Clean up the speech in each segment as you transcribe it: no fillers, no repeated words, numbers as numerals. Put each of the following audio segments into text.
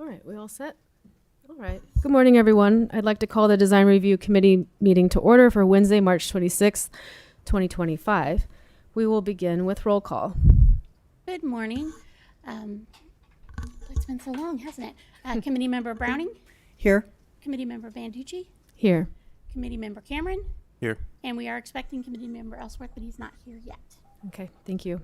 All right, we all set? All right. Good morning, everyone. I'd like to call the Design Review Committee meeting to order for Wednesday, March 26th, 2025. We will begin with roll call. Good morning. It's been so long, hasn't it? Committee Member Browning? Here. Committee Member Banducci? Here. Committee Member Cameron? Here. And we are expecting Committee Member Ellsworth, but he's not here yet. Okay, thank you.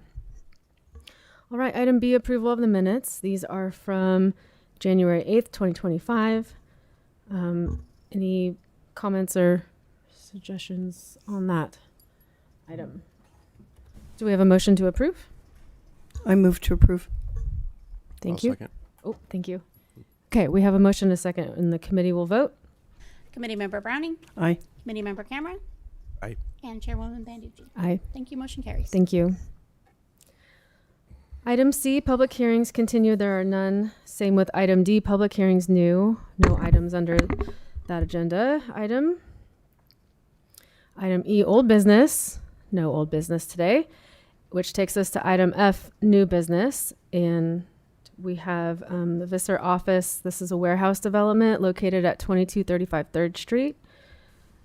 All right, item B, approval of the minutes. These are from January 8th, 2025. Any comments or suggestions on that item? Do we have a motion to approve? I move to approve. Thank I'll you. second. Oh, thank you. Okay, we have a motion and a second, and the committee will vote. Committee Member Browning? Aye. Committee Member Cameron? Aye. And Chairwoman Banducci? Aye. Thank you. Motion carries. Thank you. Item C, public hearings continue. There are none. Same with item D, public hearings new. No items under that agenda item. Item E, old business. No old business today, which takes us to item F, new business. And we have the Visser office. This is a warehouse development located at 2235 3rd Street.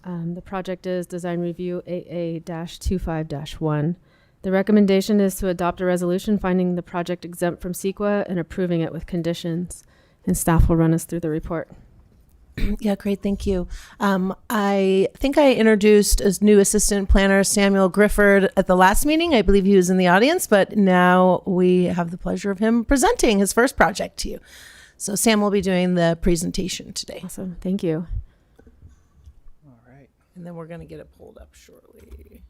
The project is Design Review AA-25-1. The recommendation is to adopt a resolution finding the project exempt from CEQA and approving it with conditions. And staff will run us through the report. Yeah, great. Thank you. I think I introduced as new assistant planner Samuel Grifford at the last meeting. I believe he was in the audience, but now we have the pleasure of him presenting his first project to you. So Sam will be doing the presentation today. Awesome. Thank you. All right. And then we're going to get it pulled up shortly.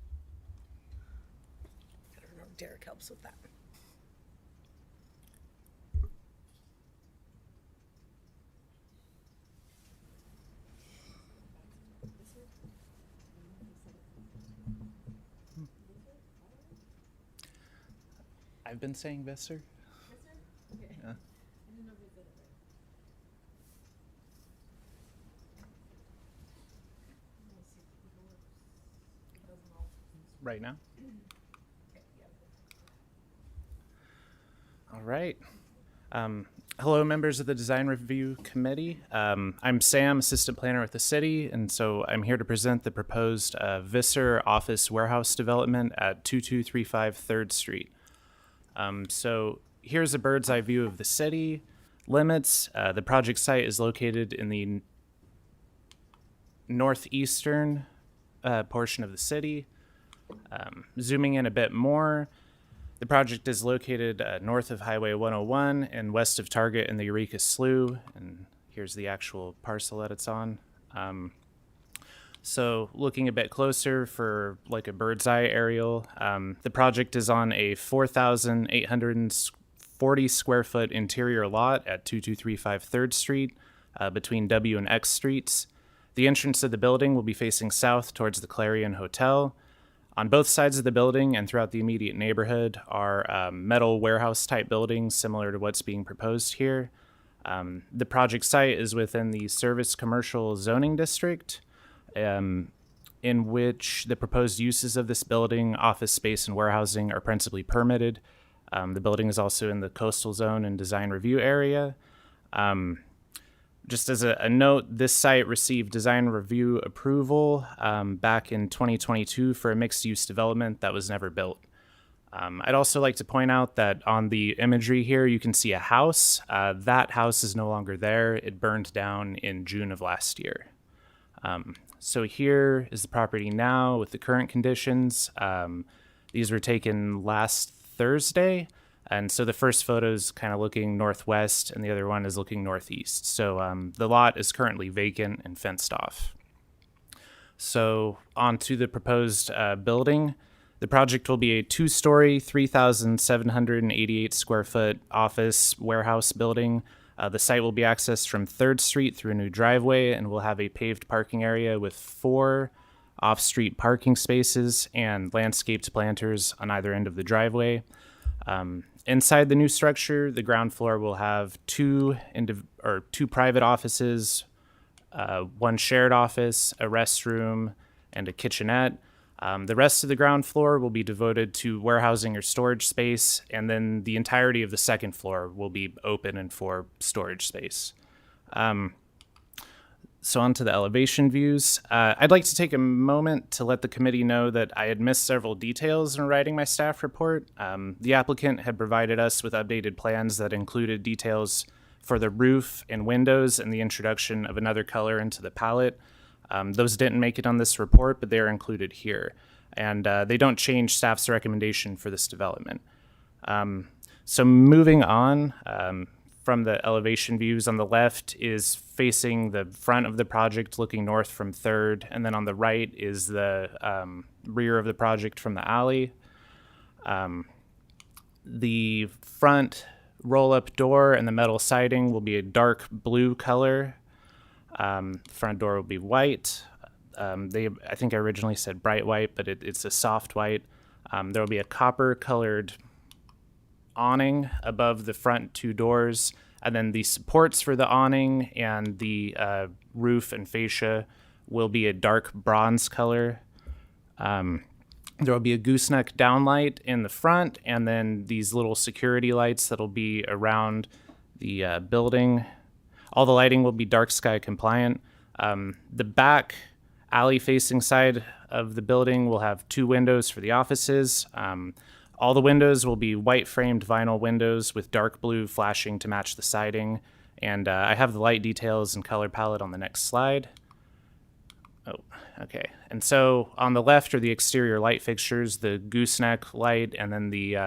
I don't know if Derek helps with that. I've been saying Visser. Okay. Yeah. Right now? All right. Hello, members of the Design Review Committee. I'm Sam, assistant planner with the city, and so I'm here to present the proposed Visser office warehouse development at 2235 3rd Street. So here's a bird's eye view of the city limits. The project site is located in the northeastern portion of the city. Zooming in a bit more, the project is located north of Highway 101 and west of Target in the Eureka Slough. And here's the actual parcel that it's on. So looking a bit closer for like a bird's eye aerial, the project is on a 4,840 square foot interior lot at 2235 3rd Street between W and X Streets. The entrance of the building will be facing south towards the Clarion Hotel. On both sides of the building and throughout the immediate neighborhood are metal warehouse type buildings similar to what's being proposed here. The project site is within the Service Commercial Zoning District, in which the proposed uses of this building, office space and warehousing, are principally permitted. The building is also in the coastal zone and design review area. Just as a note, this site received design review approval back in 2022 for a mixed-use development that was never built. I'd also like to point out that on the imagery here, you can see a house. That house is no longer there. It burned down in June of last year. So here is the property now with the current conditions. These were taken last Thursday. And so the first photo is kind of looking northwest and the other one is looking northeast. So the lot is currently vacant and fenced off. So on to the proposed building. The project will be a 2-story, 3,788 square foot office warehouse building. The site will be accessed from 3rd Street through a new driveway and will have a paved parking area with 4 off-street parking spaces and landscaped planters on either end of the driveway. Inside the new structure, the ground floor will have two private offices, one shared office, a restroom, and a kitchenette. The rest of the ground floor will be devoted to warehousing or storage space, and then the entirety of the second floor will be open and for storage space. So on to the elevation views. I'd like to take a moment to let the committee know that I had missed several details in writing my staff report. The applicant had provided us with updated plans that included details for the roof and windows and the introduction of another color into the palette. Those didn't make it on this report, but they're included here. And they don't change staff's recommendation for this development. So moving on, from the elevation views, on the left is facing the front of the project looking north from 3rd, and then on the right is the rear of the project from the alley. The front roll-up door and the metal siding will be a dark blue color. Front door will be white. I think I originally said bright white, but it's a soft white. There will be a copper-colored awning above the front 2 doors, and then the supports for the awning and the roof and fascia will be a dark bronze color. There will be a gooseneck downlight in the front, and then these little security lights that'll be around the building. All the lighting will be dark sky compliant. The back alley facing side of the building will have 2 windows for the offices. All the windows will be white framed vinyl windows with dark blue flashing to match the siding. And I have the light details and color palette on the next slide. Oh, okay. And so on the left are the exterior light fixtures, the gooseneck light, and then the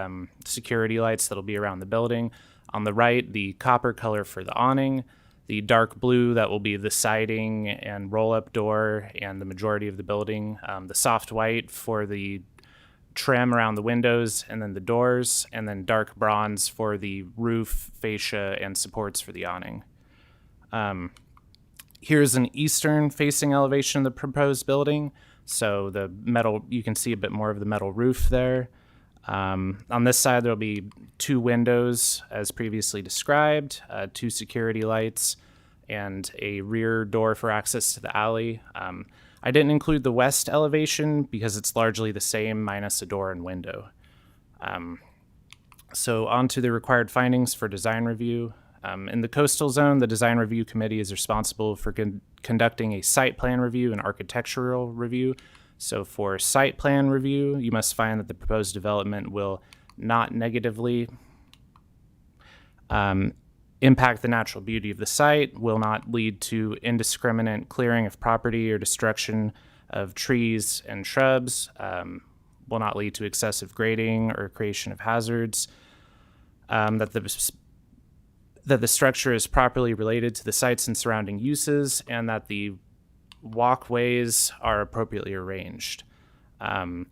security lights that'll be around the building. On the right, the copper color for the awning, the dark blue that will be the siding and roll-up door and the majority of the building, the soft white for the trim around the windows and then the doors, and then dark bronze for the roof, fascia, and supports for the awning. Here's an eastern facing elevation of the proposed building. So the metal, you can see a bit more of the metal roof there. On this side, there'll be 2 windows as previously described, 2 security lights, and a rear door for access to the alley. I didn't include the west elevation because it's largely the same minus a door and window. So on to the required findings for design review. In the coastal zone, the design review committee is responsible for conducting a site plan review and architectural review. So for site plan review, you must find that the proposed development will not negatively impact the natural beauty of the site, will not lead to indiscriminate clearing of property or destruction of trees and shrubs, will not lead to excessive grading or creation of hazards, that the structure is properly related to the sites and surrounding uses, and that the walkways are appropriately arranged. On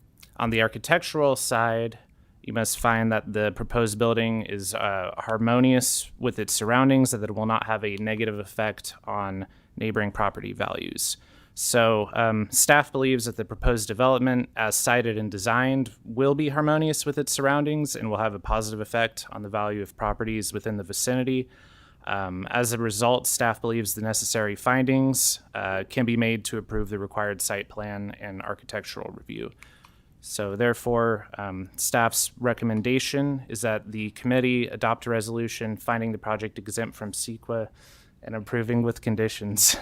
the architectural side, you must find that the proposed building is harmonious with its surroundings, that it will not have a negative effect on neighboring property values. So staff believes that the proposed development, as cited and designed, will be harmonious with its surroundings and will have a positive effect on the value of properties within the vicinity. As a result, staff believes the necessary findings can be made to approve the required site plan and architectural review. So therefore, staff's recommendation is that the committee adopt a resolution finding the project exempt from CEQA and approving with conditions.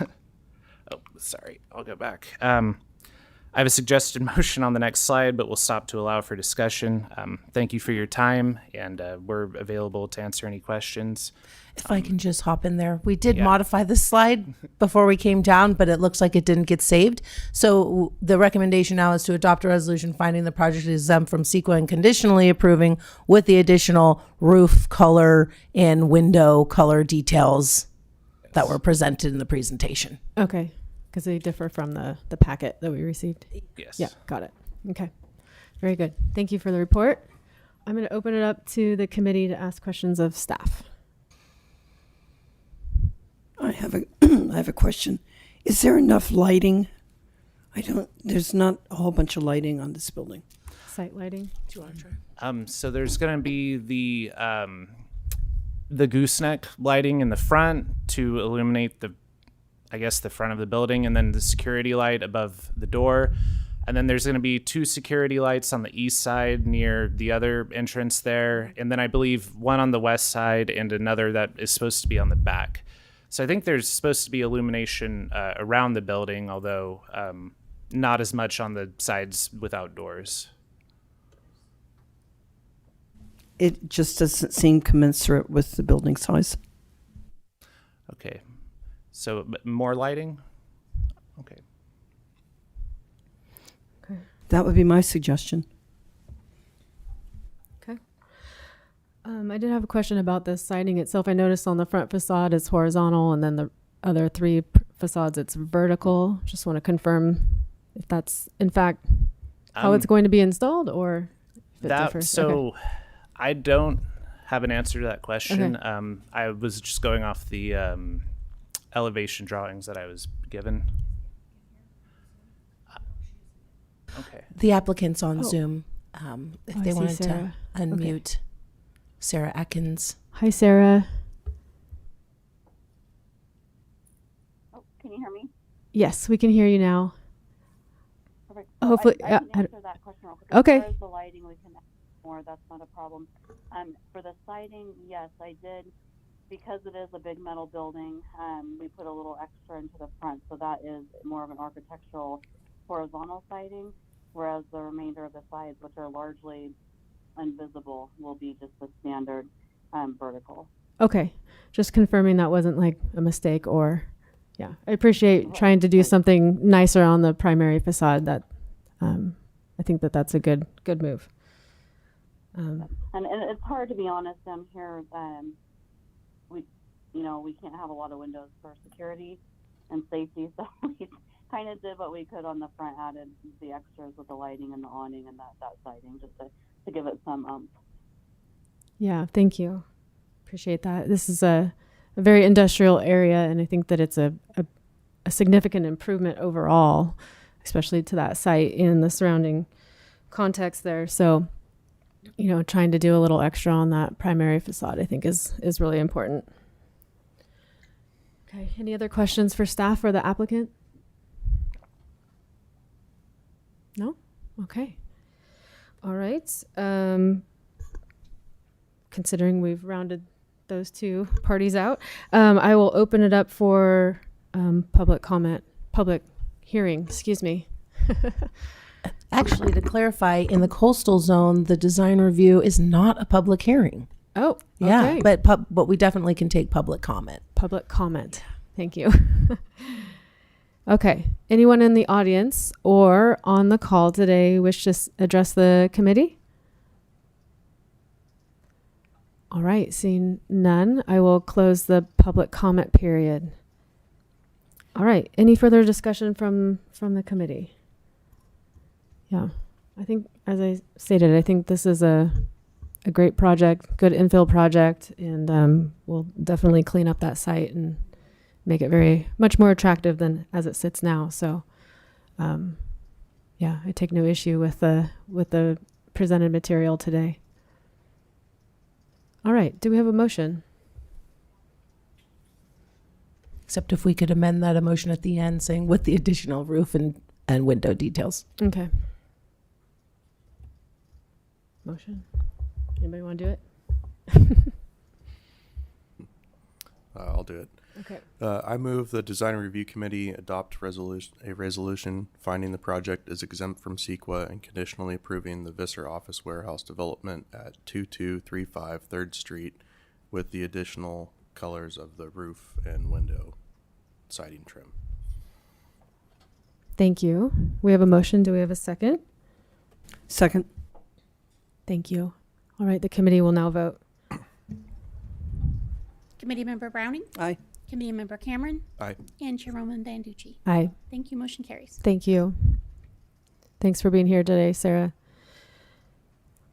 Oh, sorry, I'll go back. I have a suggested motion on the next slide, but we'll stop to allow for discussion. Thank you for your time, and we're available to answer any questions. If I can just hop in there. We did Yeah. modify this slide before we came down, but it looks like it didn't get saved. So the recommendation now is to adopt a resolution finding the project is exempt from CEQA and conditionally approving with the additional roof color and window color details that were presented in the presentation. Okay, because they differ from the packet that we received. Yes. Yeah, got it. Okay, very good. Thank you for the report. I'm going to open it up to the committee to ask questions of staff. I have a question. Is there enough lighting? There's not a whole bunch of lighting on this building. Site lighting. Do you want to try? So there's going to be the gooseneck lighting in the front to illuminate the front of the building, and then the security light above the door. And then there's going to be 2 security lights on the east side near the other entrance there. And then I believe one on the west side and another that is supposed to be on the back. So I think there's supposed to be illumination around the building, although not as much on the sides without doors. It just doesn't seem commensurate with the building size. Okay. So more lighting? Okay. That would be my suggestion. Okay. I did have a question about the siding itself. I noticed on the front facade it's horizontal, and then the other 3 facades it's vertical. Just want to confirm if that's in fact how it's going to be installed, or if it differs. So Okay. I don't have an answer to that question. Okay. I was just going off the elevation drawings that I was given. Okay. The applicant's on Oh. Zoom. If Oh, I they see wanted Sarah. to unmute Sarah Atkins. Hi, Sarah. Oh, can you hear me? Yes, we can hear you now. Perfect. Hopefully, I can I- answer that question real quick. Okay. As far as the lighting, we can add more. That's not a problem. For the siding, yes, I did. Because it is a big metal building, we put a little extra into the front, so that is more of an architectural horizontal siding, whereas the remainder of the sides, which are largely invisible, will be just the standard vertical. Okay. Just confirming that wasn't like a mistake, or yeah. I appreciate trying to do something nicer on the primary facade. That I think that's a good move. And it's hard, to be honest. Here, we can't have a lot of windows for security and safety, so we kind of did what we could on the front, added the extras with the lighting and the awning and that siding, just to give it some oomph. Yeah, thank you. Appreciate that. This is a very industrial area, and I think that it's a significant improvement overall, especially to that site and the surrounding context there. So, trying to do a little extra on that primary facade, I think is really important. Okay, any other questions for staff or the applicant? No? Okay. All right. Considering we've rounded those 2 parties out, I will open it up for public hearing, excuse me. Actually, to clarify, in the coastal zone, the design review is not a public hearing. Oh, Yeah, okay. but we definitely can take public comment. Public comment. Thank you. Okay. Anyone in the audience or on the call today wish to address the committee? All right. Seeing none, I will close the public comment period. All right. Any further discussion from the committee? Yeah. I think, as I stated, I think this is a great project, good infill project, and we'll definitely clean up that site and make it very much more attractive than as it sits now. So, yeah, I take no issue with the presented material today. All right. Do we have a motion? Except if we could amend that emotion at the end, saying with the additional roof and window details. Okay. Motion. Anybody want to do it? I'll do it. Okay. I move the Design Review Committee adopt a resolution finding the project is exempt from CEQA and conditionally approving the Visser office warehouse development at 2235 3rd Street with the additional colors of the roof and window siding trim. Thank you. We have a motion. Do we have a second? Second. Thank you. All right. The committee will now vote. Committee Member Browning, Aye. Committee Member Cameron, Aye. and Chairwoman Banducci. Aye. Thank you. Motion carries. Thank you. Thanks for being here today, Sarah.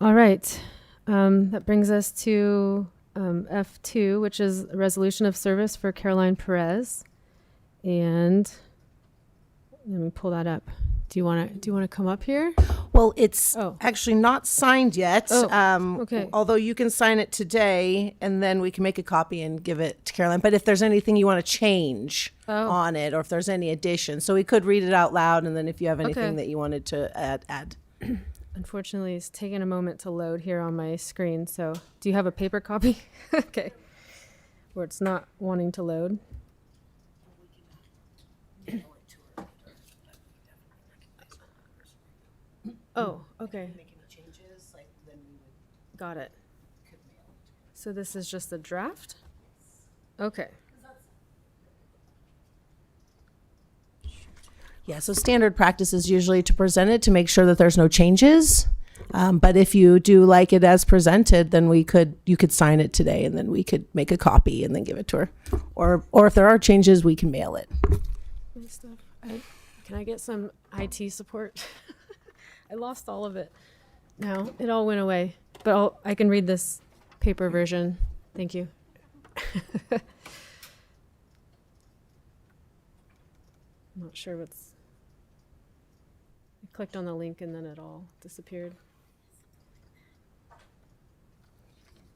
All right. That brings us to F2, which is a resolution of service for Caroline Perez. And let me pull that up. Do you want to come up here? Well, Well, it's Oh. actually not signed yet. Oh, okay. Although you can sign it today, and then we can make a copy and give it to Caroline. But if there's anything you want to change on it, or if there's any additions, so we could read it out loud, and then if you have anything Okay. that you wanted to add. Unfortunately, it's taking a moment to load here on my screen. So, do you have a paper copy? Okay. Where it's not wanting to load. Oh, okay. Got it. So this is just a draft? Okay. Yeah, so standard practice is usually to present it to make sure that there's no changes. But if you do like it as presented, then you could sign it today, and then we could make a copy and then give it to her. Or if there are changes, we can mail it. Can I get some IT support? I lost all of it. No, it all went away. But I can read this paper version. Thank you. I'm not sure what's... I clicked on the link and then it all disappeared.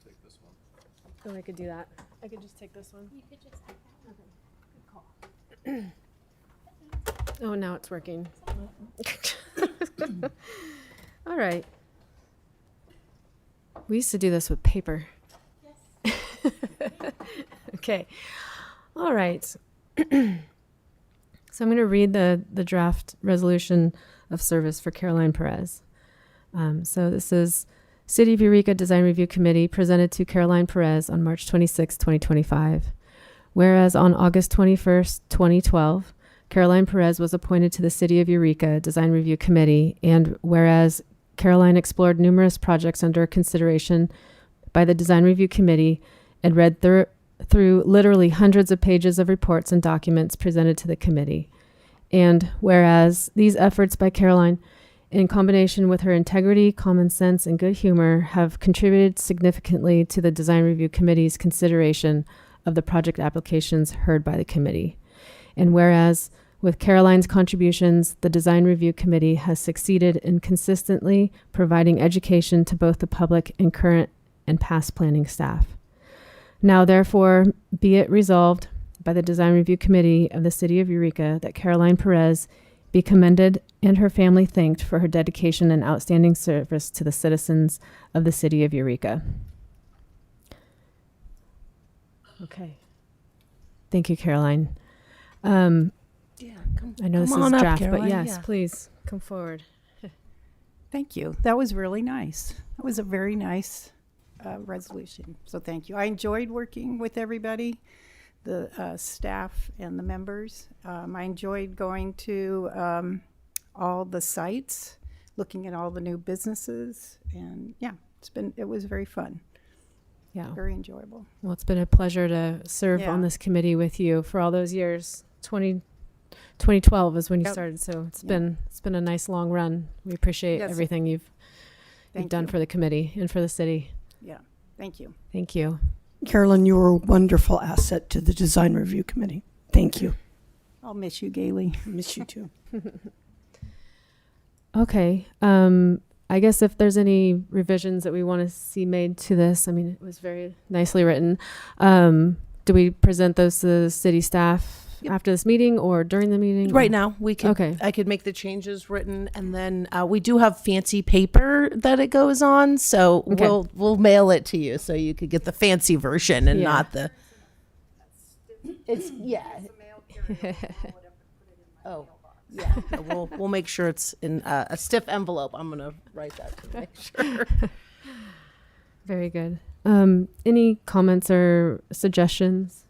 Take this one. Oh, I could do that. I could just take this one. You could just take that. Good call. Oh, now it's working. All right. We used to do this with paper. Yes. Okay. All right. So I'm going to read the draft resolution of service for Caroline Perez. So this is City of Eureka Design Review Committee presented to Caroline Perez on March 26, 2025. Whereas on August 21st, 2012, Caroline Perez was appointed to the City of Eureka Design Review Committee, and whereas Caroline explored numerous projects under consideration by the Design Review Committee and read through literally hundreds of pages of reports and documents presented to the committee. And whereas these efforts by Caroline, in combination with her integrity, common sense, and good humor, have contributed significantly to the Design Review Committee's consideration of the project applications heard by the committee. And whereas with Caroline's contributions, the Design Review Committee has succeeded in consistently providing education to both the public and current and past planning staff. Now, therefore, be it resolved by the Design Review Committee of the City of Eureka that Caroline Perez be commended and her family thanked for her dedication and outstanding service to the citizens of the City of Eureka. Okay. Thank you, Caroline. Yeah, I know this come is on up, draft, but Caroline, yes, yeah. please come forward. Thank you. That was really nice. That was a very nice resolution. So thank you. I enjoyed working with everybody, the staff and the members. I enjoyed going to all the sites, looking at all the new businesses, and yeah, it was very fun, Yeah. very enjoyable. Well, it's been a pleasure to serve Yeah. on this committee with you for all those years. 2012 is when you Yep. started, so it's Yeah. been a nice long run. We appreciate Yes. everything you've Thank done you. for the committee and for the city. Yeah, thank you. Thank you. Carolyn, you were a wonderful asset to the Design Review Committee. Thank you. I'll miss you, Gailey. Miss you too. Okay. I guess if there's any revisions that we want to see made to this, I mean, it was very nicely written. Do we present those to the city staff after this meeting or during the meeting? Right now, we could. Okay. I could make the changes written, and then we do have fancy paper that it goes on, so Okay. we'll mail it to you, so you could get the fancy version and Yeah. not the. It's yeah. Oh, yeah. No, we'll make sure it's in a stiff envelope. I'm gonna write that to make sure. Very good. Any comments or suggestions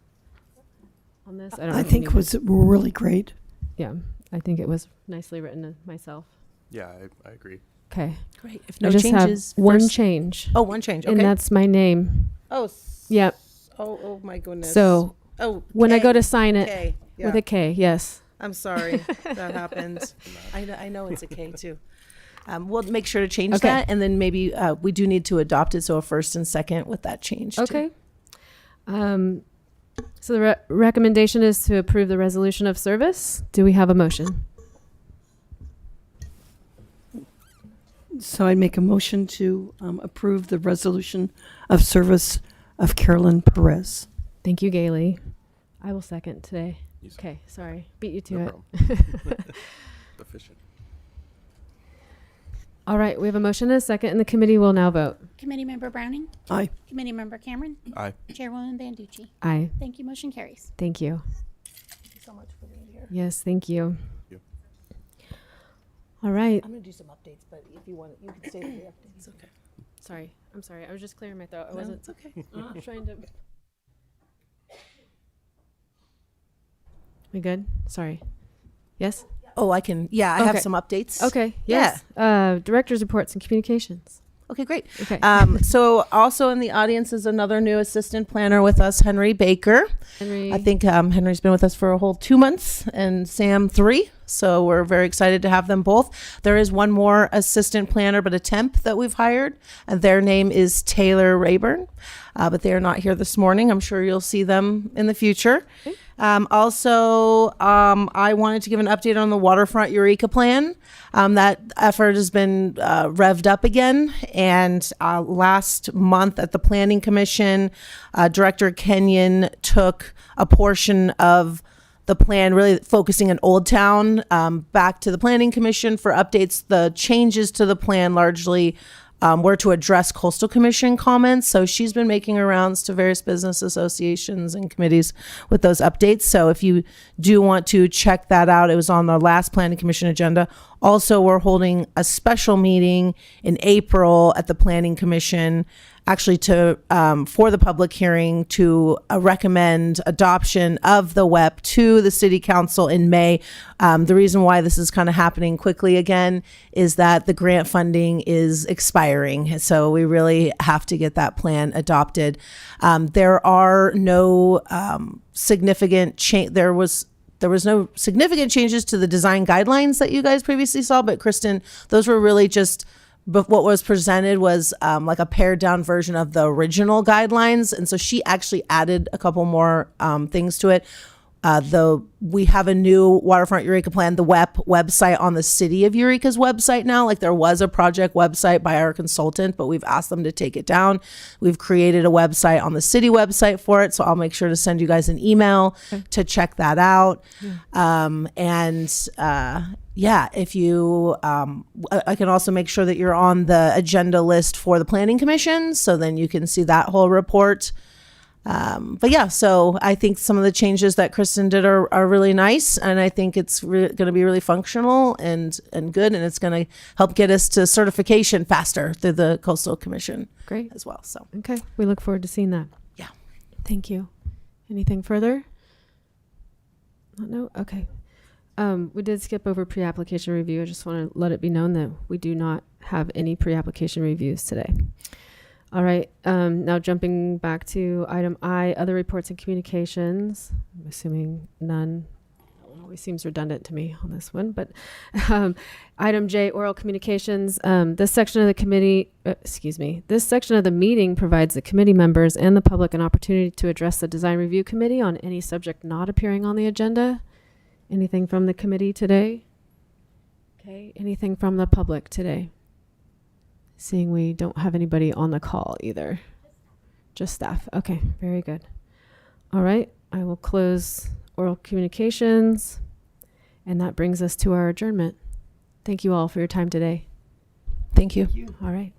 on this? don't know I if think you- it was really great. Yeah, I think it was nicely written myself. Yeah, I agree. Okay. Great. If I no just changes, have one first- change, Oh, one change. and Okay. that's my name. Oh. Yep. Oh my goodness. So Oh. when I go K. to sign it K. Yeah. with a K, yes. I'm sorry that happened. I know it's a K too. We'll make sure to change Okay. that, and then maybe we do need to adopt it, so a first and second with that change. Okay. So the recommendation is to approve the resolution of service. Do we have a motion? So I'd make a motion to approve the resolution of service of Carolyn Perez. Thank you, Gailey. I will second today. Yes. Okay, sorry. Beat you to No it. problem. Efficient. All right, we have a motion and a second, and the committee will now vote. Committee Member Browning? Aye. Committee Member Cameron? Aye. Chairwoman Banducci? Aye. Thank you. Motion carries. Thank you. Thank you so much for being here. Yes, thank you. Thank All right. I'm going to do some updates, but if you want it, you can stay for the updates. Okay. Sorry. I'm sorry. I was just clearing my throat. I No, wasn't it's okay. trying to. We good? Sorry. Yes? Oh, I can. Yeah, I have Okay. some updates. Okay. Yes. Director's reports and communications. Okay, great. Okay. So also in the audience is another new assistant planner with us, Henry Baker. Henry. I think Henry's been with us for a whole 2 months and Sam 3. So we're very excited to have them both. There is one more assistant planner, but a temp that we've hired, and their name is Taylor Rayburn. But they are not here this morning. I'm sure you'll see them in the future. Okay. I wanted to give an update on the waterfront Eureka plan. That effort has been revved up again. And last month at the Planning Commission, Director Kenyon took a portion of the plan, really focusing on Old Town, back to the Planning Commission for updates. The changes to the plan largely were to address Coastal Commission comments. So she's been making her rounds to various business associations and committees with those updates. So if you do want to check that out, it was on the last Planning Commission agenda. Also, we're holding a special meeting in April at the Planning Commission, actually to for the public hearing to recommend adoption of the WEP to the City Council in May. The reason why this is kind of happening quickly again is that the grant funding is expiring. So we really have to get that plan adopted. There are no significant change. There was no significant changes to the design guidelines that you guys previously saw, but Kristen, those were really just, but what was presented was like a pared down version of the original guidelines. And so she actually added a couple more things to it. We have a new waterfront Eureka plan, the WEP website on the City of Eureka's website now. Like there was a project website by our consultant, but we've asked them to take it down. We've created a website on the city website for it. So I'll make sure to send you guys an email to check that out. Yeah, if you, I can also make sure that you're on the agenda list for the Planning Commission. So then you can see that whole report. But yeah, so I think some of the changes that Kristen did are really nice, and I think it's going to be really functional and good, and it's going to help get us to certification faster through the Coastal Commission. Great. As well. So Okay. We look forward to seeing that. Yeah. Thank you. Anything further? No? Okay. We did skip over pre-application review. I just want to let it be known that we do not have any pre-application reviews today. All right. Now jumping back to item I, other reports and communications. I'm assuming none. It always seems redundant to me on this one, but item J, oral communications. This section of the committee, this section of the meeting provides the committee members and the public an opportunity to address the design review committee on any subject not appearing on the agenda. Anything from the committee today? Okay. Anything from the public today? Seeing we don't have anybody on the call either. Just staff. Okay, very good. All right, I will close oral communications, and that brings us to our adjournment. Thank you all for your time today. thank you. All right.